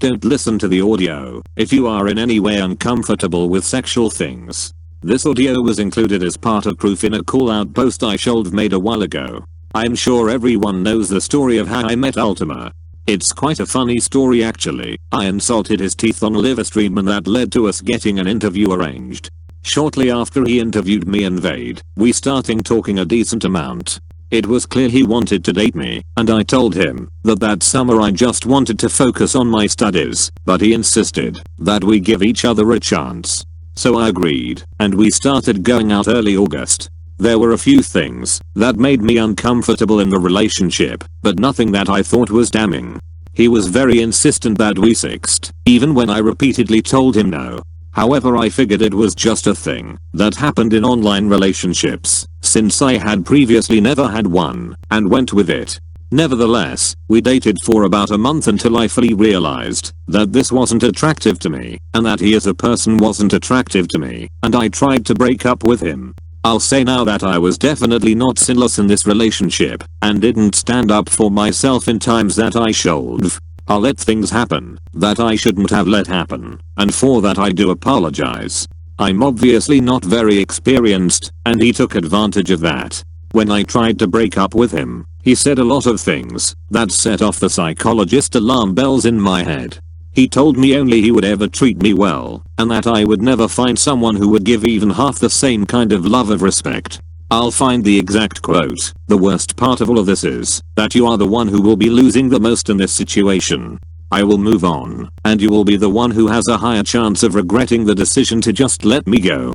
Don't listen to the audio if you are in any way uncomfortable with sexual things. This audio was included as part of proof in a call-out post I should've made a while ago. I'm sure everyone knows the story of how I met Ultima. It's quite a funny story actually. I insulted his teeth on a live stream and that led to us getting an interview arranged. Shortly after he interviewed me and Vade, we started talking a decent amount. It was clear he wanted to date me, and I told him that summer I just wanted to focus on my studies, but he insisted that we give each other a chance. So I agreed, and we started going out early August. There were a few things that made me uncomfortable in the relationship, but nothing that I thought was damning. He was very insistent that we sexted, even when I repeatedly told him no. However, I figured it was just a thing that happened in online relationships, since I had previously never had one, and went with it. Nevertheless, we dated for about a month until I fully realized that this wasn't attractive to me, and that he as a person wasn't attractive to me, and I tried to break up with him. I'll say now that I was definitely not sinless in this relationship, and didn't stand up for myself in times that I should've. I let things happen that I shouldn't have let happen, and for that I do apologize. I'm obviously not very experienced, and he took advantage of that. When I tried to break up with him, he said a lot of things that set off the psychologist alarm bells in my head. He told me only he would ever treat me well, and that I would never find someone who would give even half the same kind of love of respect. I'll find the exact quote. The worst part of all of this is that you are the one who will be losing the most in this situation. I will move on, and you will be the one who has a higher chance of regretting the decision to just let me go.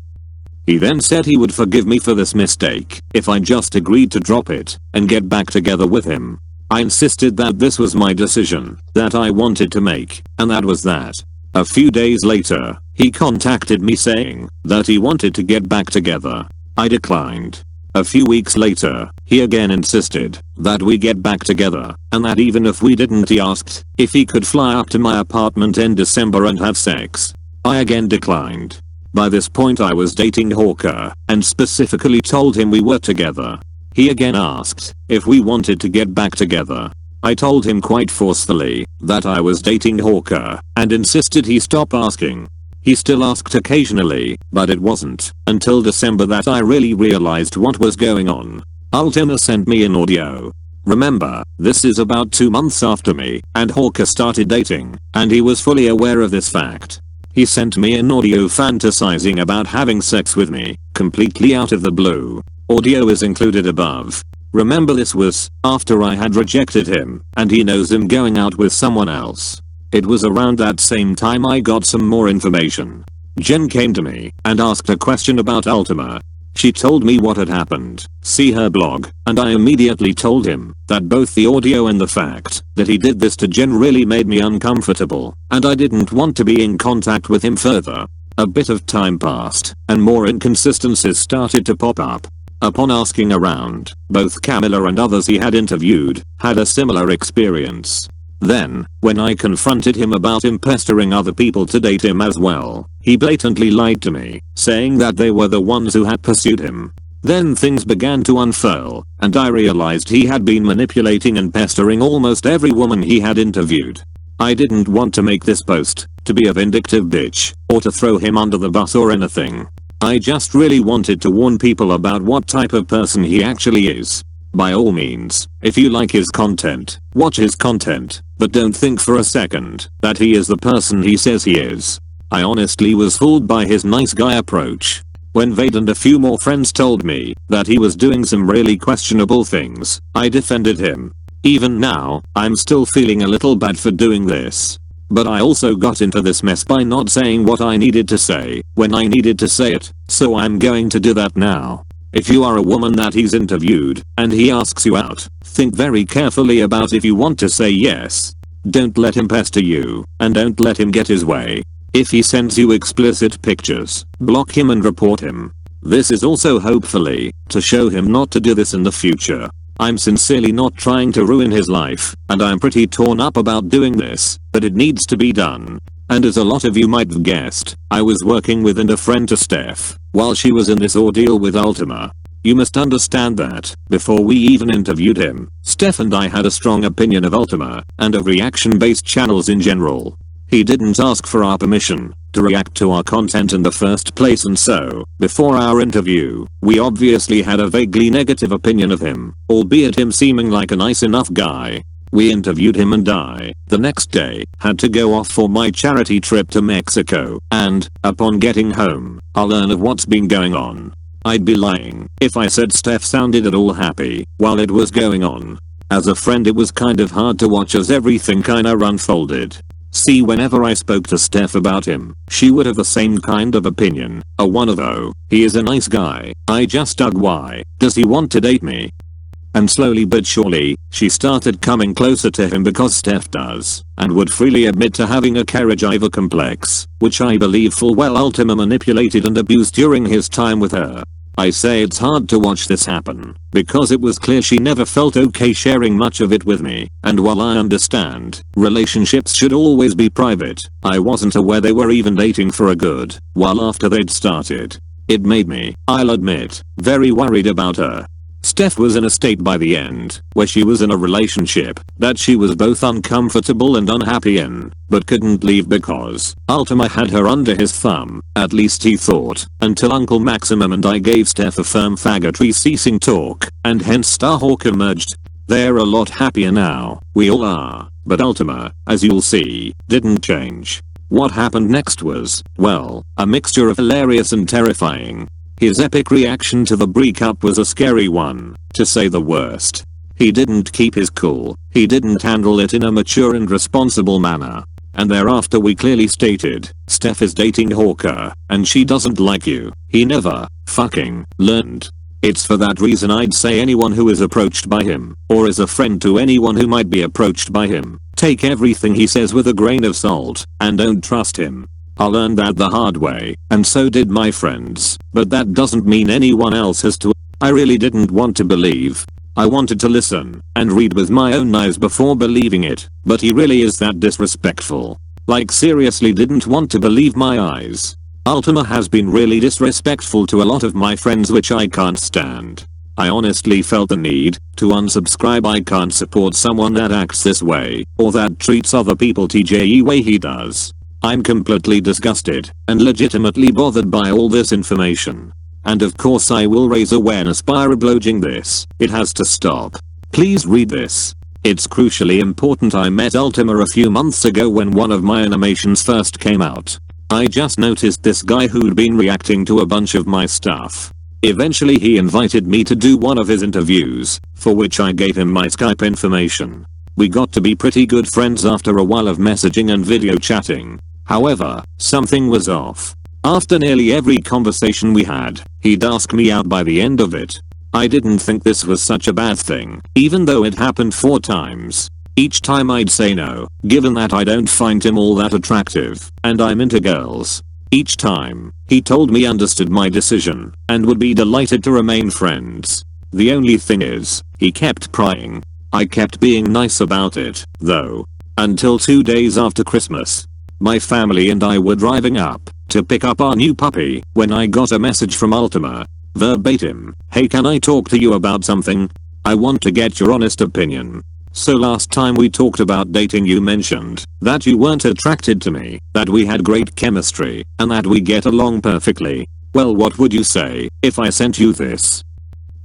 He then said he would forgive me for this mistake if I just agreed to drop it and get back together with him. I insisted that this was my decision that I wanted to make, and that was that. A few days later, he contacted me saying that he wanted to get back together. I declined. A few weeks later, he again insisted that we get back together, and that even if we didn't, he asked if he could fly up to my apartment in December and have sex. I again declined. By this point I was dating Hawker, and specifically told him we were together. He again asked if we wanted to get back together. I told him quite forcefully that I was dating Hawker, and insisted he stop asking. He still asked occasionally, but it wasn't until December that I really realized what was going on. Ultima sent me an audio. Remember, this is about 2 months after me and Hawker started dating, and he was fully aware of this fact. He sent me an audio fantasizing about having sex with me, completely out of the blue. Audio is included above. Remember, this was after I had rejected him, and he knows him going out with someone else. It was around that same time I got some more information. Jen came to me and asked a question about Ultima. She told me what had happened, see her blog, and I immediately told him that both the audio and the fact that he did this to Jen really made me uncomfortable, and I didn't want to be in contact with him further. A bit of time passed, and more inconsistencies started to pop up. Upon asking around, both Camilla and others he had interviewed had a similar experience. Then, when I confronted him about him pestering other people to date him as well, he blatantly lied to me, saying that they were the ones who had pursued him. Then things began to unfurl, and I realized he had been manipulating and pestering almost every woman he had interviewed. I didn't want to make this post to be a vindictive bitch, or to throw him under the bus or anything. I just really wanted to warn people about what type of person he actually is. By all means, if you like his content, watch his content, but don't think for a second that he is the person he says he is. I honestly was fooled by his nice guy approach. When Vade and a few more friends told me that he was doing some really questionable things, I defended him. Even now, I'm still feeling a little bad for doing this. But I also got into this mess by not saying what I needed to say when I needed to say it, so I'm going to do that now. If you are a woman that he's interviewed, and he asks you out, think very carefully about if you want to say yes. Don't let him pester you, and don't let him get his way. If he sends you explicit pictures, block him and report him. This is also hopefully to show him not to do this in the future. I'm sincerely not trying to ruin his life, and I'm pretty torn up about doing this, but it needs to be done. And as a lot of you might have guessed, I was working with and a friend to Steph while she was in this ordeal with Ultima. You must understand that, before we even interviewed him, Steph and I had a strong opinion of Ultima and of reaction-based channels in general. He didn't ask for our permission to react to our content in the first place, and so, before our interview, we obviously had a vaguely negative opinion of him, albeit him seeming like a nice enough guy. We interviewed him and I, the next day, had to go off for my charity trip to Mexico, and, upon getting home, I'll learn of what's been going on. I'd be lying if I said Steph sounded at all happy while it was going on. As a friend, it was kind of hard to watch as everything kinda unfolded. See, whenever I spoke to Steph about him, she would have the same kind of opinion. A one of oh, he is a nice guy. I just dug, why does he want to date me? And slowly but surely, she started coming closer to him because Steph does, and would freely admit to having a Karajiva complex, which I believe full well Ultima manipulated and abused during his time with her. I say it's hard to watch this happen, because it was clear she never felt okay sharing much of it with me, and while I understand, relationships should always be private, I wasn't aware they were even dating for a good while after they'd started. It made me, I'll admit, very worried about her. Steph was in a state by the end where she was in a relationship that she was both uncomfortable and unhappy in, but couldn't leave because Ultima had her under his thumb, at least he thought, until Uncle Maximum and I gave Steph a firm faggotry ceasing talk, and hence Starhawk emerged. They're a lot happier now, we all are, but Ultima, as you'll see, didn't change. What happened next was, well, a mixture of hilarious and terrifying. His epic reaction to the breakup was a scary one, to say the worst. He didn't keep his cool, he didn't handle it in a mature and responsible manner. And thereafter we clearly stated, Steph is dating Hawker, and she doesn't like you. He never fucking learned. It's for that reason I'd say anyone who is approached by him, or is a friend to anyone who might be approached by him, take everything he says with a grain of salt, and don't trust him. I learned that the hard way, and so did my friends, but that doesn't mean anyone else has to. I really didn't want to believe. I wanted to listen and read with my own eyes before believing it, but he really is that disrespectful. Like, seriously didn't want to believe my eyes. Ultima has been really disrespectful to a lot of my friends, which I can't stand. I honestly felt the need to unsubscribe. I can't support someone that acts this way, or that treats other people TJE way he does. I'm completely disgusted and legitimately bothered by all this information. And of course I will raise awareness by uploading this. It has to stop. Please read this. It's crucially important. I met Ultima a few months ago when one of my animations first came out. I just noticed this guy who'd been reacting to a bunch of my stuff. Eventually he invited me to do one of his interviews, for which I gave him my Skype information. We got to be pretty good friends after a while of messaging and video chatting. However, something was off. After nearly every conversation we had, he'd ask me out by the end of it. I didn't think this was such a bad thing, even though it happened 4 times. Each time I'd say no, given that I don't find him all that attractive, and I'm into girls. Each time, he told me understood my decision, and would be delighted to remain friends. The only thing is, he kept prying. I kept being nice about it, though. Until 2 days after Christmas. My family and I were driving up to pick up our new puppy when I got a message from Ultima. Verbatim, "Hey, can I talk to you about something? I want to get your honest opinion. So last time we talked about dating you mentioned that you weren't attracted to me, that we had great chemistry, and that we get along perfectly. Well, what would you say if I sent you this?"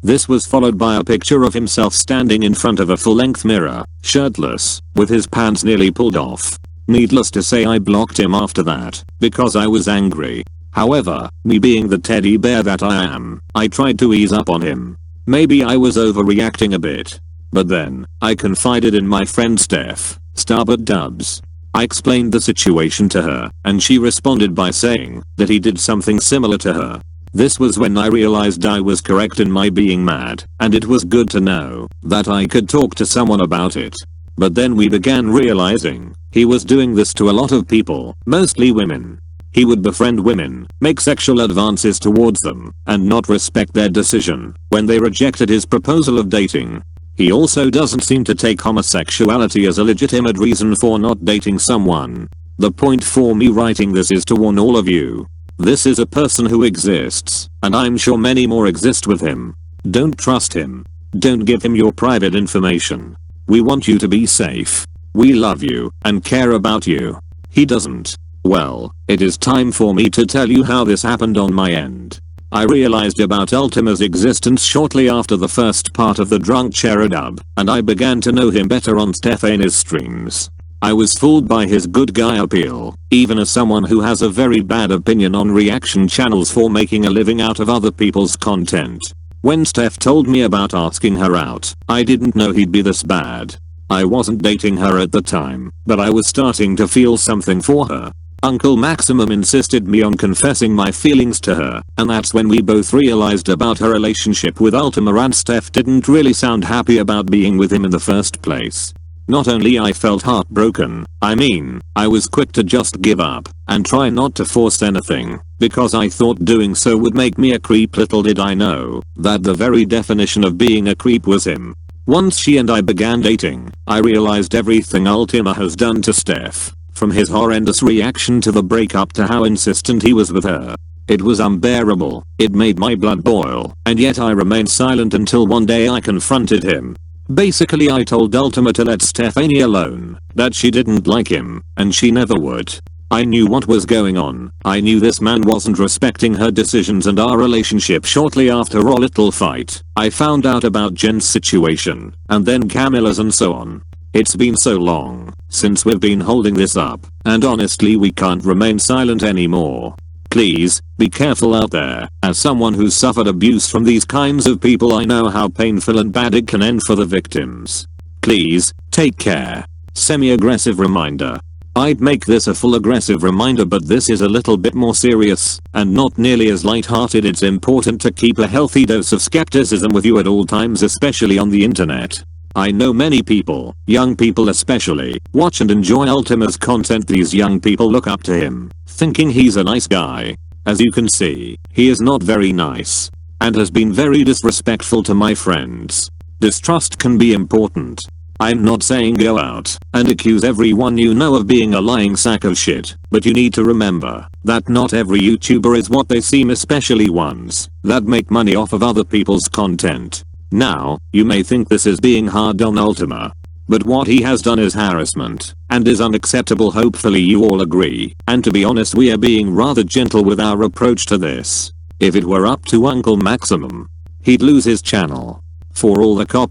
This was followed by a picture of himself standing in front of a full-length mirror, shirtless, with his pants nearly pulled off. Needless to say I blocked him after that, because I was angry. However, me being the teddy bear that I am, I tried to ease up on him. Maybe I was overreacting a bit. But then, I confided in my friend Steph, Starboard Dubs. I explained the situation to her, and she responded by saying that he did something similar to her. This was when I realized I was correct in my being mad, and it was good to know that I could talk to someone about it. But then we began realizing he was doing this to a lot of people, mostly women. He would befriend women, make sexual advances towards them, and not respect their decision when they rejected his proposal of dating. He also doesn't seem to take homosexuality as a legitimate reason for not dating someone. The point for me writing this is to warn all of you. This is a person who exists, and I'm sure many more exist with him. Don't trust him. Don't give him your private information. We want you to be safe. We love you and care about you. He doesn't. Well, it is time for me to tell you how this happened on my end. I realized about Ultima's existence shortly after the first part of the Drunk Cherodub, and I began to know him better on Stephanie's streams. I was fooled by his good guy appeal, even as someone who has a very bad opinion on reaction channels for making a living out of other people's content. When Steph told me about asking her out, I didn't know he'd be this bad. I wasn't dating her at the time, but I was starting to feel something for her. Uncle Maximum insisted me on confessing my feelings to her, and that's when we both realized about her relationship with Ultima, and Steph didn't really sound happy about being with him in the first place. Not only I felt heartbroken, I was quick to just give up and try not to force anything, because I thought doing so would make me a creep. Little did I know that the very definition of being a creep was him. Once she and I began dating, I realized everything Ultima has done to Steph. From his horrendous reaction to the breakup to how insistent he was with her. It was unbearable, it made my blood boil, and yet I remained silent until one day I confronted him. Basically I told Ultima to let Stephanie alone, that she didn't like him, and she never would. I knew what was going on. I knew this man wasn't respecting her decisions and our relationship. Shortly after our little fight, I found out about Jen's situation, and then Camilla's, and so on. It's been so long since we've been holding this up, and honestly we can't remain silent anymore. Please, be careful out there. As someone who's suffered abuse from these kinds of people, I know how painful and bad it can end for the victims. Please, take care. Semi-aggressive reminder. I'd make this a full aggressive reminder, but this is a little bit more serious, and not nearly as light-hearted. It's important to keep a healthy dose of skepticism with you at all times, especially on the internet. I know many people, young people especially, watch and enjoy Ultima's content. These young people look up to him, thinking he's a nice guy. As you can see, he is not very nice, and has been very disrespectful to my friends. Distrust can be important. I'm not saying go out and accuse everyone you know of being a lying sack of shit, but you need to remember that not every YouTuber is what they seem, especially ones that make money off of other people's content. Now, you may think this is being hard on Ultima, but what he has done is harassment and is unacceptable. Hopefully you all agree, and to be honest we are being rather gentle with our approach to this. If it were up to Uncle Maximum, he'd lose his channel. For all the cop